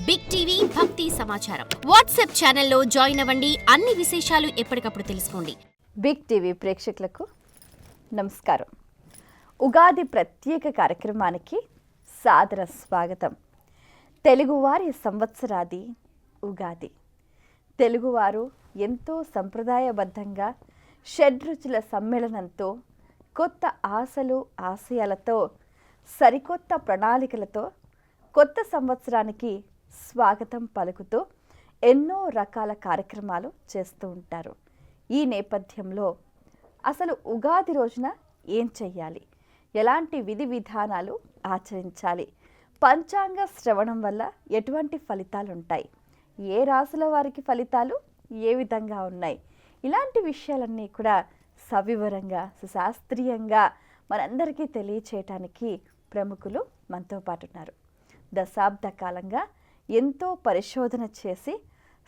Big TV భక్తి సమాచారం WhatsApp ఛానల్లో జాయిన్ అవ్వండి. అన్ని విశేషాలు ఎప్పటికప్పుడు తెలుసుకోండి. బిగ్ టీవీ ప్రేక్షకులకు నమస్కారం. ఉగాది ప్రత్యేక కార్యక్రమానికి సాదర స్వాగతం. తెలుగువారి సంవత్సరాది ఉగాది. తెలుగువారు ఎంతో సంప్రదాయబద్ధంగా షడ్రుచుల సమ్మేళనంతో, కొత్త ఆశలు ఆశయాలతో, సరికొత్త ప్రణాళికలతో కొత్త సంవత్సరానికి స్వాగతం పలుకుతూ ఎన్నో రకాల కార్యక్రమాలు చేస్తూ ఉంటారు. ఈ నేపథ్యంలో అసలు ఉగాది రోజున ఏం చెయ్యాలి, ఎలాంటి విధి విధానాలు ఆచరించాలి, పంచాంగ శ్రవణం వల్ల ఎటువంటి ఫలితాలు ఉంటాయి, ఏ రాశుల వారికి ఫలితాలు ఏ విధంగా ఉన్నాయి, ఇలాంటి విషయాలన్నీ కూడా సవివరంగా సుశాస్త్రీయంగా మనందరికీ తెలియచేయటానికి ప్రముఖులు మనతో పాటు ఉన్నారు. దశాబ్ద కాలంగా ఎంతో పరిశోధన చేసి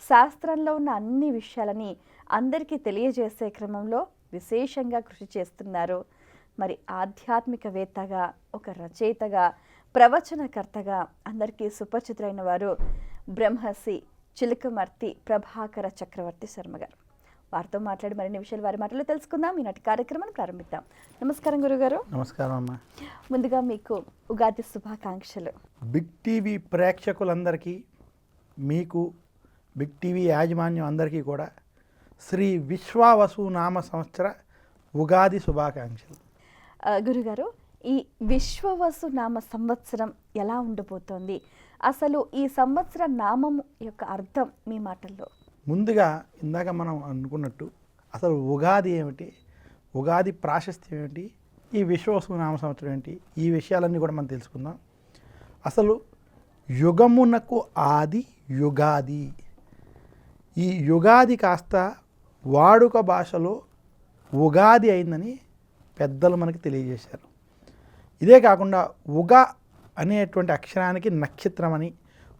శాస్త్రంలో ఉన్న అన్ని విషయాలని అందరికీ తెలియజేసే క్రమంలో విశేషంగా కృషి చేస్తున్నారు. మరి ఆధ్యాత్మికవేత్తగా, ఒక రచయితగా, ప్రవచనకర్తగా అందరికీ సుపరిచితులైన వారు బ్రహ్మశ్రీ చిలుకమర్తి ప్రభాకర చక్రవర్తి శర్మ గారు. వారితో మాట్లాడి మరిన్ని విషయాలు వారి మాటలో తెలుసుకుందాం. ఈనాటి కార్యక్రమాన్ని ప్రారంభిద్దాం. నమస్కారం గురుగారు. నమస్కారం అమ్మ. ముందుగా మీకు ఉగాది శుభాకాంక్షలు. బిగ్ టీవీ ప్రేక్షకులందరికీ, మీకు బిగ్ టీవీ యాజమాన్యం అందరికీ కూడా శ్రీ విశ్వావసు నామ సంవత్సర ఉగాది శుభాకాంక్షలు. గురుగారు, ఈ విశ్వవసు నామ సంవత్సరం ఎలా ఉండబోతోంది? అసలు ఈ సంవత్సర నామం యొక్క అర్థం మీ మాటల్లో. ముందుగా ఇందాక మనం అనుకున్నట్టు అసలు ఉగాది ఏమిటి, ఉగాది ప్రాశస్త్యం ఏమిటి, ఈ విశ్వవసు నామ సంవత్సరం ఏంటి, ఈ విషయాలన్నీ కూడా మనం తెలుసుకుందాం. అసలు యుగమునకు ఆది యుగాది. ఈ యుగాది కాస్త వాడుక భాషలో ఉగాది అయిందని పెద్దలు మనకి తెలియజేశారు. ఇదే కాకుండా ఉగ అనేటువంటి అక్షరానికి నక్షత్రం అని,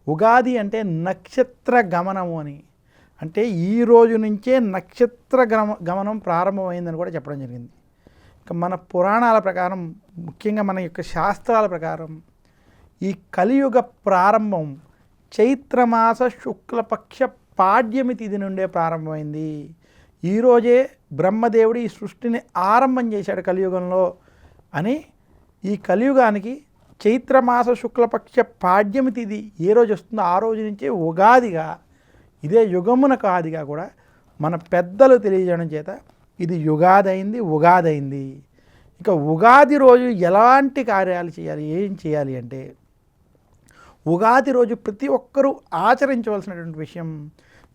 ఉగాది అంటే నక్షత్ర గమనము అని, అంటే ఈ రోజు నుంచే నక్షత్ర గమనం ప్రారంభమైందని కూడా చెప్పడం జరిగింది. ఇక మన పురాణాల ప్రకారం, ముఖ్యంగా మన యొక్క శాస్త్రాల ప్రకారం ఈ కలియుగ ప్రారంభం చైత్రమాస శుక్లపక్ష పాడ్యమి తిథి నుండే ప్రారంభమైంది. ఈరోజే బ్రహ్మదేవుడు ఈ సృష్టిని ఆరంభం చేశాడు కలియుగంలో అని, ఈ కలియుగానికి చైత్రమాస శుక్లపక్ష పాడ్యమి తిథి ఏ రోజు వస్తుందో ఆ రోజు నుంచే ఉగాదిగా, ఇదే యుగమునకు ఆదిగా కూడా మన పెద్దలు తెలియజేయడం చేత ఇది యుగాది అయింది, ఉగాది అయింది. ఇక ఉగాది రోజు ఎలాంటి కార్యాలు చేయాలి, ఏం చేయాలి అంటే, ఉగాది రోజు ప్రతి ఒక్కరూ ఆచరించవలసినటువంటి విషయం,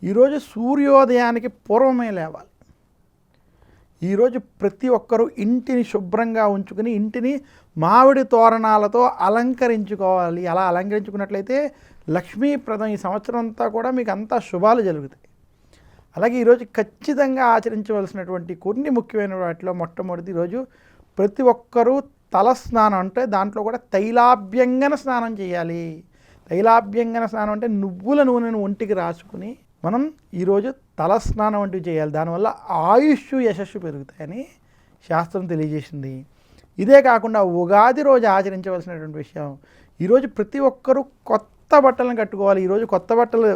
ఈరోజు సూర్యోదయానికి పూర్వమే లేవాలి. ఈరోజు ప్రతి ఒక్కరూ ఇంటిని శుభ్రంగా ఉంచుకుని ఇంటిని మామిడి తోరణాలతో అలంకరించుకోవాలి. అలా అలంకరించుకున్నట్లయితే లక్ష్మీప్రదం ఈ సంవత్సరం అంతా కూడా మీకు అంతా శుభాలు జరుగుతాయి. అలాగే ఈరోజు ఖచ్చితంగా ఆచరించవలసినటువంటి కొన్ని ముఖ్యమైన వాటిలో మొట్టమొదటి, ఈరోజు ప్రతి ఒక్కరూ తలస్నానం, అంటే దాంట్లో కూడా తైలాభ్యంగన స్నానం చేయాలి. తైలాభ్యంగన స్నానం అంటే నువ్వుల నూనెను ఒంటికి రాసుకుని మనం ఈరోజు తలస్నానం వంటివి చేయాలి. దానివల్ల ఆయుష్ యశస్సు పెరుగుతాయని శాస్త్రం తెలియజేసింది. ఇదే కాకుండా ఉగాది రోజు ఆచరించవలసినటువంటి విషయం, ఈరోజు ప్రతి ఒక్కరూ కొత్త బట్టలను కట్టుకోవాలి. ఈరోజు కొత్త బట్టలు,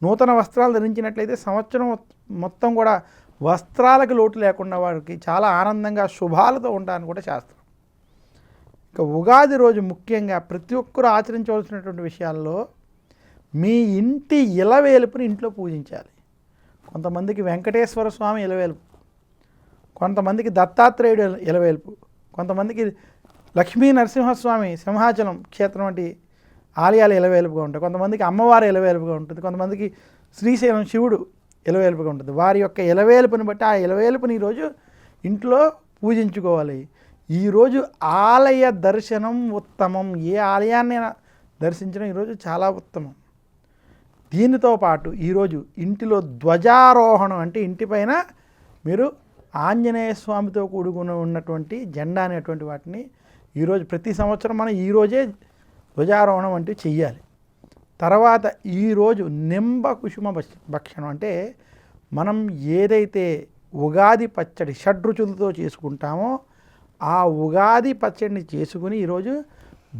నూతన వస్త్రాలు ధరించినట్లయితే సంవత్సరం మొత్తం కూడా వస్త్రాలకు లోటు లేకుండా వారికి చాలా ఆనందంగా శుభాలతో ఉంటారని కూడా శాస్త్రం. ఇక ఉగాది రోజు ముఖ్యంగా ప్రతి ఒక్కరూ ఆచరించవలసినటువంటి విషయాల్లో మీ ఇంటి ఇలవేలుపుని ఇంట్లో పూజించాలి. కొంతమందికి వెంకటేశ్వర స్వామి ఇలవేలుపు, కొంతమందికి దత్తాత్రేయుడు ఇలవేలుపు, కొంతమందికి లక్ష్మీ నరసింహస్వామి సింహాచలం క్షేత్రం వంటి ఆలయాలు ఇలవేలుపుగా ఉంటాయి, కొంతమందికి అమ్మవారి ఇలవేలుపుగా ఉంటుంది, కొంతమందికి శ్రీశైలం శివుడు ఇలవేలుపుగా ఉంటుంది. వారి యొక్క ఇలవేలుపుని బట్టి ఆ ఇలవేలుపుని ఈరోజు ఇంట్లో పూజించుకోవాలి. ఈరోజు ఆలయ దర్శనం ఉత్తమం. ఏ ఆలయాన్ని దర్శించడం ఈరోజు చాలా ఉత్తమం. దీనితో పాటు ఈరోజు ఇంటిలో ధ్వజారోహణం, అంటే ఇంటిపైన మీరు ఆంజనేయ స్వామితో కూడుకుని ఉన్నటువంటి జెండా అనేటువంటి వాటిని ఈరోజు ప్రతి సంవత్సరం మనం ఈరోజే ధ్వజారోహణం వంటివి చెయ్యాలి. తర్వాత ఈరోజు నింబ కుసుమ భక్షణం, అంటే మనం ఏదైతే ఉగాది పచ్చడి షడ్రుచులతో చేసుకుంటామో ఆ ఉగాది పచ్చడిని చేసుకుని ఈరోజు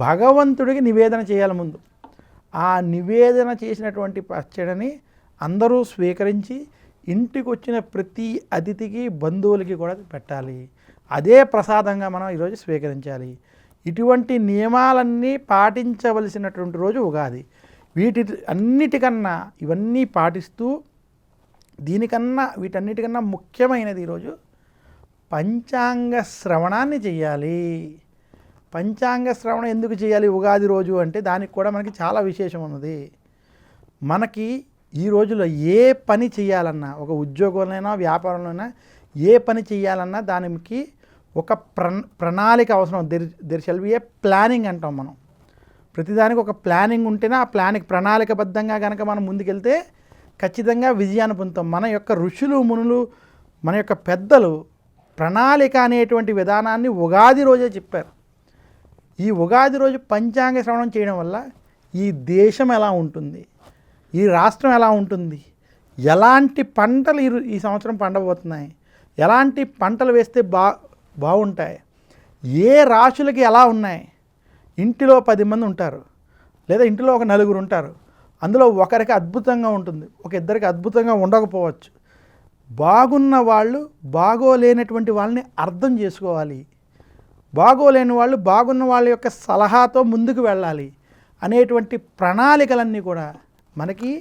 భగవంతుడికి నివేదన చేయాలి. ముందు ఆ నివేదన చేసినటువంటి పచ్చడిని అందరూ స్వీకరించి ఇంటికి వచ్చిన ప్రతి అతిథికి బంధువులకి కూడా పెట్టాలి. అదే ప్రసాదంగా మనం ఈరోజు స్వీకరించాలి. ఇటువంటి నియమాలన్నీ పాటించవలసినటువంటి రోజు ఉగాది. అన్నిటికన్నా ఇవన్నీ పాటిస్తూ వీటన్నిటికన్నా ముఖ్యమైనది ఈరోజు పంచాంగ శ్రవణాన్ని చేయాలి. పంచాంగ శ్రవణం ఎందుకు చేయాలి ఉగాది రోజు అంటే దానికి కూడా మనకి చాలా విశేషం ఉన్నది. మనకి ఈ రోజులో ఏ పని చేయాలన్నా, ఒక ఉద్యోగంలోనైనా వ్యాపారంలోనైనా ఏ పని చేయాలన్నా దానికి ఒక ప్రణాళిక అవసరం. There shall be A planning అంటాం మనం. ప్రతిదానికి ఒక ప్లానింగ్ ఉంటేనే ఆ ప్రణాళికబద్ధంగా కనుక మనం ముందుకెళ్తే ఖచ్చితంగా విజయాన్ని పొందుతాం. మన యొక్క ఋషులు మునులు, మన యొక్క పెద్దలు ప్రణాళిక అనేటువంటి విధానాన్ని ఉగాది రోజే చెప్పారు. ఈ ఉగాది రోజు పంచాంగ శ్రవణం చేయడం వల్ల ఈ దేశం ఎలా ఉంటుంది, ఈ రాష్ట్రం ఎలా ఉంటుంది, ఎలాంటి పంటలు ఈ సంవత్సరం పండబోతున్నాయి, ఎలాంటి పంటలు వేస్తే బాగుంటాయి, ఏ రాశులకి ఎలా ఉన్నాయి. ఇంటిలో 10 మంది ఉంటారు, లేదా ఇంటిలో ఒక 4 ఉంటారు. అందులో ఒకరికి అద్భుతంగా ఉంటుంది, ఒక ఇద్దరికి అద్భుతంగా ఉండకపోవచ్చు. బాగున్న వాళ్ళు బాగోలేనటువంటి వాళ్ళని అర్థం చేసుకోవాలి, బాగోలేని వాళ్ళు బాగున్న వాళ్ళ యొక్క సలహాతో ముందుకు వెళ్ళాలి అనేటువంటి ప్రణాళికలన్నీ కూడా మనకి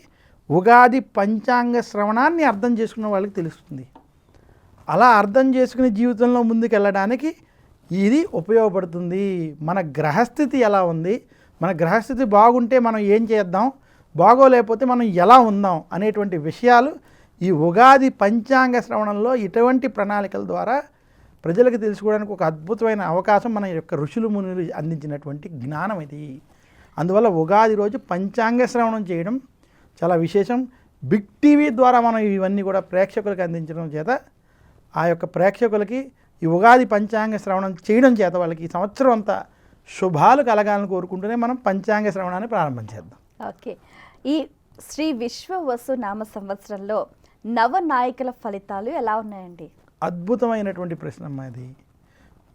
ఉగాది పంచాంగ శ్రవణాన్ని అర్థం చేసుకున్న వాళ్ళకి తెలుస్తుంది. అలా అర్థం చేసుకుని జీవితంలో ముందుకు వెళ్ళడానికి ఇది ఉపయోగపడుతుంది. మన గ్రహస్థితి ఎలా ఉంది, మన గ్రహస్థితి బాగుంటే మనం ఏం చేద్దాం, బాగోలేకపోతే మనం ఎలా ఉందాం అనేటువంటి విషయాలు ఈ ఉగాది పంచాంగ శ్రవణంలో ఇటువంటి ప్రణాళికల ద్వారా ప్రజలకు తెలుసుకోవడానికి ఒక అద్భుతమైన అవకాశం మన యొక్క ఋషులు మునులు అందించినటువంటి జ్ఞానం ఇది. అందువల్ల ఉగాది రోజు పంచాంగ శ్రవణం చేయడం చాలా విశేషం. బిగ్ టీవీ ద్వారా మనం ఇవన్నీ కూడా ప్రేక్షకులకు అందించడం చేత ఆ యొక్క ప్రేక్షకులకి ఈ ఉగాది పంచాంగ శ్రవణం చేయడం చేత వాళ్ళకి ఈ సంవత్సరం అంతా శుభాలు కలగాలని కోరుకుంటూనే మనం పంచాంగ శ్రవణాన్ని ప్రారంభం చేద్దాం. ఓకే, ఈ శ్రీ విశ్వవసు నామ సంవత్సరంలో నవనాయకుల ఫలితాలు ఎలా ఉన్నాయండి? అద్భుతమైనటువంటి ప్రశ్న అమ్మా ఇది.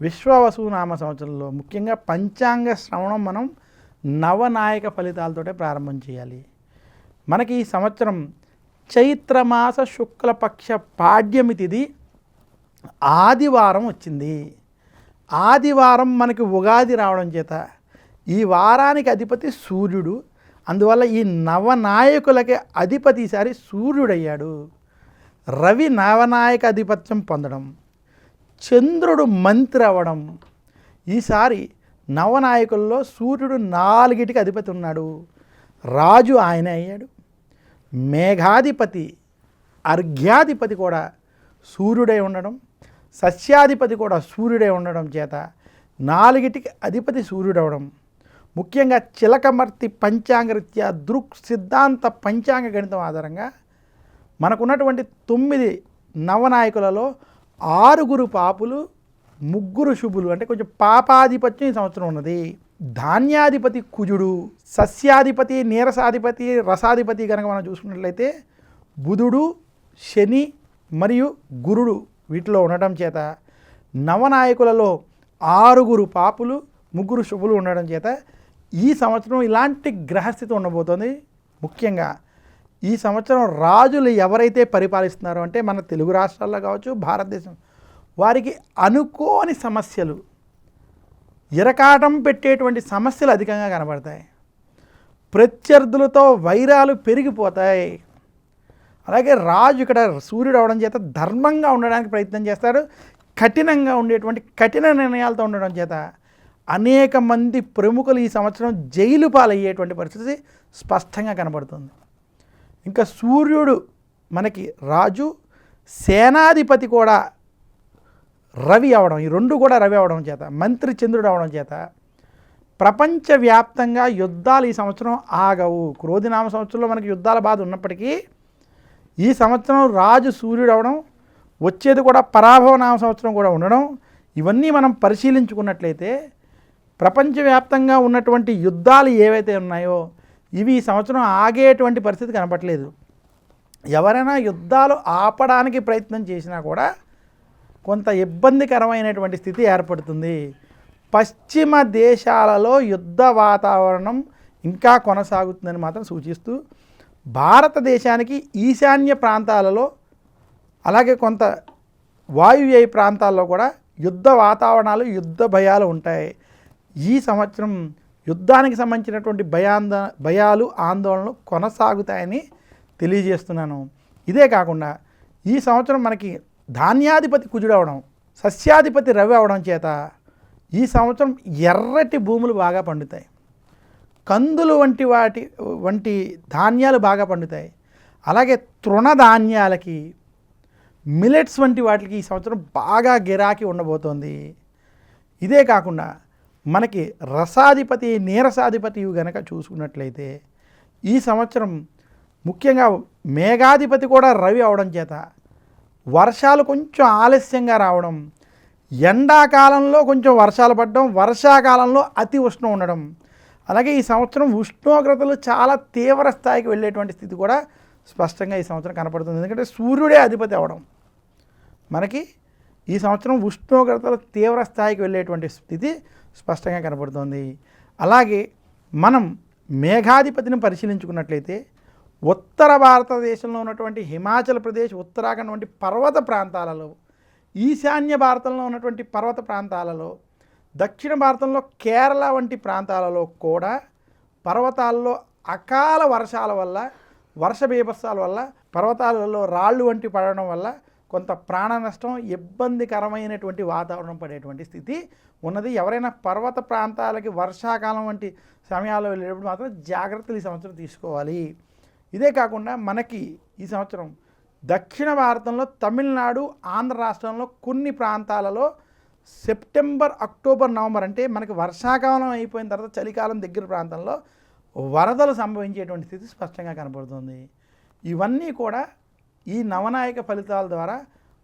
విశ్వవసు నామ సంవత్సరంలో ముఖ్యంగా పంచాంగ శ్రవణం మనం నవనాయక ఫలితాలతోటే ప్రారంభం చేయాలి. మనకి ఈ సంవత్సరం చైత్రమాస శుక్లపక్ష పాడ్యమి తిథి ఆదివారం వచ్చింది. ఆదివారం మనకి ఉగాది రావడం చేత ఈ వారానికి అధిపతి సూర్యుడు. అందువల్ల ఈ నవనాయకులకి అధిపతి ఈసారి సూర్యుడయ్యాడు. రవి నవనాయక అధిపత్యం పొందడం, చంద్రుడు మంత్రి అవ్వడం. ఈసారి నవనాయకుల్లో సూర్యుడు 4టికి అధిపతి ఉన్నాడు. రాజు ఆయనే అయ్యాడు. మేఘాధిపతి అర్ఘ్యాధిపతి కూడా సూర్యుడై ఉండడం, సస్యాధిపతి కూడా సూర్యుడై ఉండడం చేత 4టికి అధిపతి సూర్యుడు అవడం. ముఖ్యంగా చిలకమర్తి పంచాంగరీత్యా దృక్ సిద్ధాంత పంచాంగ గణితం ఆధారంగా మనకున్నటువంటి 9 నవనాయకులలో 6 పాపులు, 3 శుభులు, అంటే కొంచెం పాపాధిపత్యం ఈ సంవత్సరం ఉన్నది. ధాన్యాధిపతి కుజుడు, సస్యాధిపతి నీరసాధిపతి రసాధిపతి కనుక మనం చూసుకున్నట్లయితే బుధుడు, శని మరియు గురుడు వీటిలో ఉండటం చేత నవనాయకులలో 6 పాపులు, 3 శుభులు ఉండడం చేత ఈ సంవత్సరం ఇలాంటి గ్రహస్థితి ఉండబోతోంది. ముఖ్యంగా ఈ సంవత్సరం రాజులు ఎవరైతే పరిపాలిస్తున్నారో అంటే మన తెలుగు రాష్ట్రాల్లో కావచ్చు, భారతదేశం, వారికి అనుకోని సమస్యలు, ఇరకాటం పెట్టేటువంటి సమస్యలు అధికంగా కనబడతాయి. ప్రత్యర్థులతో వైరాలు పెరిగిపోతాయి. అలాగే రాజు ఇక్కడ సూర్యుడు అవడం చేత ధర్మంగా ఉండడానికి ప్రయత్నం చేస్తాడు. కఠినంగా ఉండేటువంటి కఠిన నిర్ణయాలతో ఉండడం చేత అనేక మంది ప్రముఖులు ఈ సంవత్సరం జైలు పాలయ్యేటువంటి పరిస్థితి స్పష్టంగా కనబడుతుంది. ఇంకా సూర్యుడు మనకి రాజు, సేనాధిపతి కూడా రవి అవడం, ఈ 2 కూడా రవి అవడం చేత, మంత్రి చంద్రుడు అవడం చేత ప్రపంచవ్యాప్తంగా యుద్ధాలు ఈ సంవత్సరం ఆగవు. క్రోధినామ సంవత్సరంలో మనకి యుద్ధాల బాధ ఉన్నప్పటికీ ఈ సంవత్సరం రాజు సూర్యుడు అవడం, వచ్చేది కూడా పరాభవనామ సంవత్సరం కూడా ఉండడం, ఇవన్నీ మనం పరిశీలించుకున్నట్లయితే ప్రపంచవ్యాప్తంగా ఉన్నటువంటి యుద్ధాలు ఏవైతే ఉన్నాయో ఇవి ఈ సంవత్సరం ఆగేటువంటి పరిస్థితి కనపట్లేదు. ఎవరైనా యుద్ధాలు ఆపడానికి ప్రయత్నం చేసినా కూడా కొంత ఇబ్బందికరమైనటువంటి స్థితి ఏర్పడుతుంది. పశ్చిమ దేశాలలో యుద్ధ వాతావరణం ఇంకా కొనసాగుతుందని మాత్రం సూచిస్తూ భారతదేశానికి ఈశాన్య ప్రాంతాలలో అలాగే కొంత వాయువ్య ప్రాంతాల్లో కూడా యుద్ధ వాతావరణాలు, యుద్ధ భయాలు ఉంటాయి. ఈ సంవత్సరం యుద్ధానికి సంబంధించినటువంటి భయాలు, ఆందోళనలు కొనసాగుతాయని తెలియజేస్తున్నాను. ఇదే కాకుండా ఈ సంవత్సరం మనకి ధాన్యాధిపతి కుజుడు అవడం, సస్యాధిపతి రవి అవడం చేత ఈ సంవత్సరం ఎర్రటి భూములు బాగా పండుతాయి. కందులు వంటి ధాన్యాలు బాగా పండుతాయి. అలాగే తృణధాన్యాలకి, మిలెట్స్ వంటి వాటికి ఈ సంవత్సరం బాగా గిరాకీ ఉండబోతోంది. ఇదే కాకుండా మనకి రసాధిపతి, నీరసాధిపతి గనక చూసుకున్నట్లయితే ఈ సంవత్సరం ముఖ్యంగా మేఘాధిపతి కూడా రవి అవడం చేత వర్షాలు కొంచెం ఆలస్యంగా రావడం, ఎండాకాలంలో కొంచెం వర్షాలు పడడం, వర్షాకాలంలో అతి ఉష్ణం ఉండడం, అలాగే ఈ సంవత్సరం ఉష్ణోగ్రతలు చాలా తీవ్ర స్థాయికి వెళ్ళేటువంటి స్థితి కూడా స్పష్టంగా ఈ సంవత్సరం కనపడుతుంది. ఎందుకంటే సూర్యుడే అధిపతి అవడం మనకి ఈ సంవత్సరం ఉష్ణోగ్రతలు తీవ్ర స్థాయికి వెళ్ళేటువంటి స్థితి స్పష్టంగా కనపడుతుంది. అలాగే మనం మేఘాధిపతిని పరిశీలించుకున్నట్లయితే ఉత్తర భారతదేశంలో ఉన్నటువంటి హిమాచల్ ప్రదేశ్, ఉత్తరాఖండ్ వంటి పర్వత ప్రాంతాలలో, ఈశాన్య భారతంలో ఉన్నటువంటి పర్వత ప్రాంతాలలో, దక్షిణ భారతంలో కేరళ వంటి ప్రాంతాలలో కూడా పర్వతాల్లో అకాల వర్షాల వల్ల, వర్ష బీభత్సాల వల్ల, పర్వతాలలో రాళ్ళు వంటి పడడం వల్ల కొంత ప్రాణ నష్టం, ఇబ్బందికరమైనటువంటి వాతావరణం పడేటువంటి స్థితి ఉన్నది. ఎవరైనా పర్వత ప్రాంతాలకి వర్షాకాలం వంటి సమయాల్లో వెళ్ళేటప్పుడు మాత్రం జాగ్రత్తలు ఈ సంవత్సరం తీసుకోవాలి. ఇదే కాకుండా మనకి ఈ సంవత్సరం దక్షిణ భారతంలో తమిళనాడు, ఆంధ్ర రాష్ట్రంలో కొన్ని ప్రాంతాలలో సెప్టెంబర్, అక్టోబర్, నవంబర్ అంటే మనకి వర్షాకాలం అయిపోయిన తర్వాత చలికాలం దగ్గర ప్రాంతంలో వరదలు సంభవించేటువంటి స్థితి స్పష్టంగా కనపడుతుంది. ఇవన్నీ కూడా ఈ నవనాయక ఫలితాల ద్వారా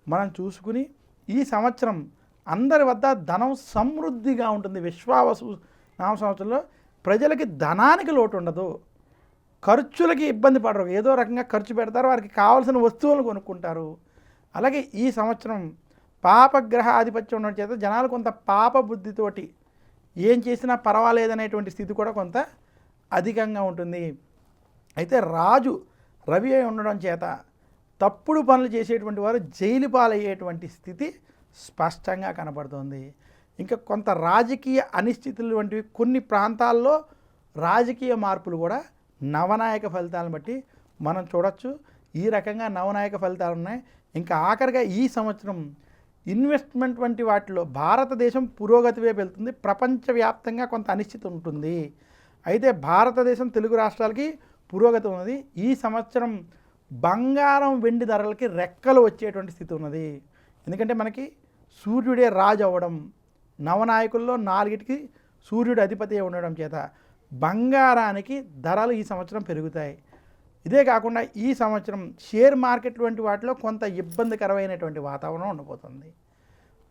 మనం చూసుకుని ఈ సంవత్సరం అందరి వద్ద ధనం సమృద్ధిగా ఉంటుంది. విశ్వావసు నామ సంవత్సరంలో ప్రజలకి ధనానికి లోటు ఉండదు, ఖర్చులకి ఇబ్బంది పడరు, ఏదో రకంగా ఖర్చు పెడతారు, వారికి కావాల్సిన వస్తువులను కొనుక్కుంటారు. అలాగే ఈ సంవత్సరం పాపగ్రహ ఆధిపత్యం ఉండడం చేత జనాలు కొంత పాప బుద్ధితోటి ఏం చేసినా పర్వాలేదనేటువంటి స్థితి కూడా కొంత అధికంగా ఉంటుంది. అయితే రాజు రవి అయి ఉండడం చేత తప్పుడు పనులు చేసేటువంటి వారు జైలు పాలయ్యేటువంటి స్థితి స్పష్టంగా కనపడుతుంది. ఇంకా కొంత రాజకీయ అనిశ్చితులు వంటివి కొన్ని ప్రాంతాల్లో రాజకీయ మార్పులు కూడా నవనాయక ఫలితాలను బట్టి మనం చూడొచ్చు. ఈ రకంగా నవనాయక ఫలితాలు ఉన్నాయి. ఇంకా ఆఖరిగా ఈ సంవత్సరం ఇన్వెస్ట్మెంట్ వంటి వాటిలో భారతదేశం పురోగతి వైపు వెళ్తుంది. ప్రపంచవ్యాప్తంగా కొంత అనిశ్చితి ఉంటుంది. అయితే భారతదేశం, తెలుగు రాష్ట్రాలకి పురోగతి ఉన్నది. ఈ సంవత్సరం బంగారం, వెండి ధరలకి రెక్కలు వచ్చేటువంటి స్థితి ఉన్నది. ఎందుకంటే మనకి సూర్యుడే రాజు అవ్వడం, నవనాయకుల్లో 4టికి సూర్యుడు అధిపతి ఉండడం చేత బంగారానికి ధరలు ఈ సంవత్సరం పెరుగుతాయి. ఇదే కాకుండా ఈ సంవత్సరం షేర్ మార్కెట్ వంటి వాటిలో కొంత ఇబ్బందికరమైనటువంటి వాతావరణం ఉండబోతుంది.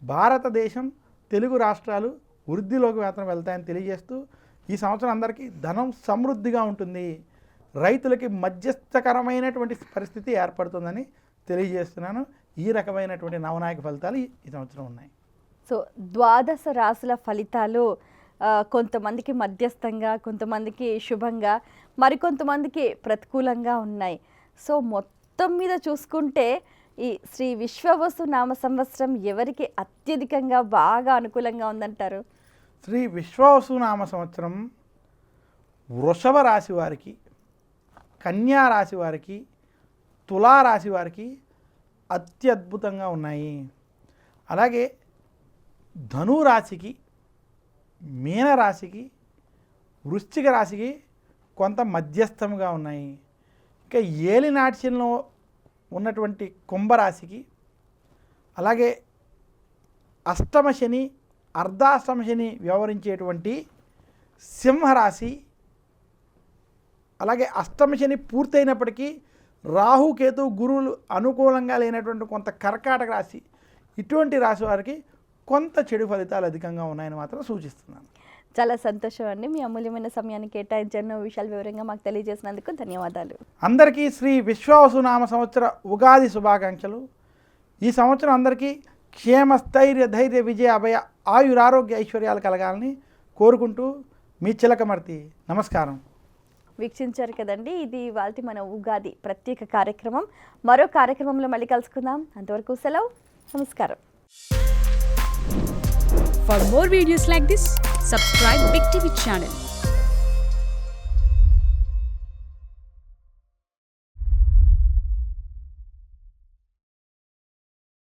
భారతదేశం, తెలుగు రాష్ట్రాలు వృద్ధిలోకి మాత్రం వెళ్తాయని తెలియజేస్తూ ఈ సంవత్సరం అందరికీ ధనం సమృద్ధిగా ఉంటుంది, రైతులకి మధ్యస్థకరమైనటువంటి పరిస్థితి ఏర్పడుతుందని తెలియజేస్తున్నాను. ఈ రకమైనటువంటి నవనాయక ఫలితాలు ఈ సంవత్సరం ఉన్నాయి. సో ద్వాదశ రాశుల ఫలితాలు కొంతమందికి మధ్యస్థంగా, కొంతమందికి శుభంగా, మరికొంతమందికి ప్రతికూలంగా ఉన్నాయి. సో మొత్తం మీద చూసుకుంటే ఈ శ్రీ విశ్వవసు నామ సంవత్సరం ఎవరికి అత్యధికంగా బాగా అనుకూలంగా ఉందంటారు? శ్రీ విశ్వవసు నామ సంవత్సరం వృషభ రాశి వారికి, కన్యా రాశి వారికి, తులారాశి వారికి అత్యద్భుతంగా ఉన్నాయి. అలాగే ధనురాశికి, మీనరాశికి, వృశ్చిక రాశికి కొంత మధ్యస్థంగా ఉన్నాయి. ఇంకా ఏలినాట్యంలో ఉన్నటువంటి కుంభరాశికి, అలాగే అష్టమ శని, అర్ధాష్టమ శని వ్యవహరించేటువంటి సింహరాశి, అలాగే అష్టమ శని పూర్తయినప్పటికీ రాహుకేతు గురువులు అనుకూలంగా లేనటువంటి కొంత కర్కాటక రాశి, ఇటువంటి రాశి వారికి కొంత చెడు ఫలితాలు అధికంగా ఉన్నాయని మాత్రం సూచిస్తున్నాను. చాలా సంతోషం అండి. మీ అమూల్యమైన సమయాన్ని కేటాయించిన విషయాలు వివరంగా మాకు తెలియజేసినందుకు ధన్యవాదాలు. అందరికీ శ్రీ విశ్వవసు నామ సంవత్సర ఉగాది శుభాకాంక్షలు. ఈ సంవత్సరం అందరికీ క్షేమ, స్థైర్య, ధైర్య, విజయ, అభయ, ఆయురారోగ్య, ఐశ్వర్యాలు కలగాలని కోరుకుంటూ మీ చిలకమర్తి. నమస్కారం. వీక్షించారు కదండి, ఇది ఇవాల్టి మన ఉగాది ప్రత్యేక కార్యక్రమం. మరో కార్యక్రమంలో మళ్ళీ కలుసుకుందాం. అంతవరకు సెలవు, నమస్కారం. For more videos like this, subscribe Big TV channel.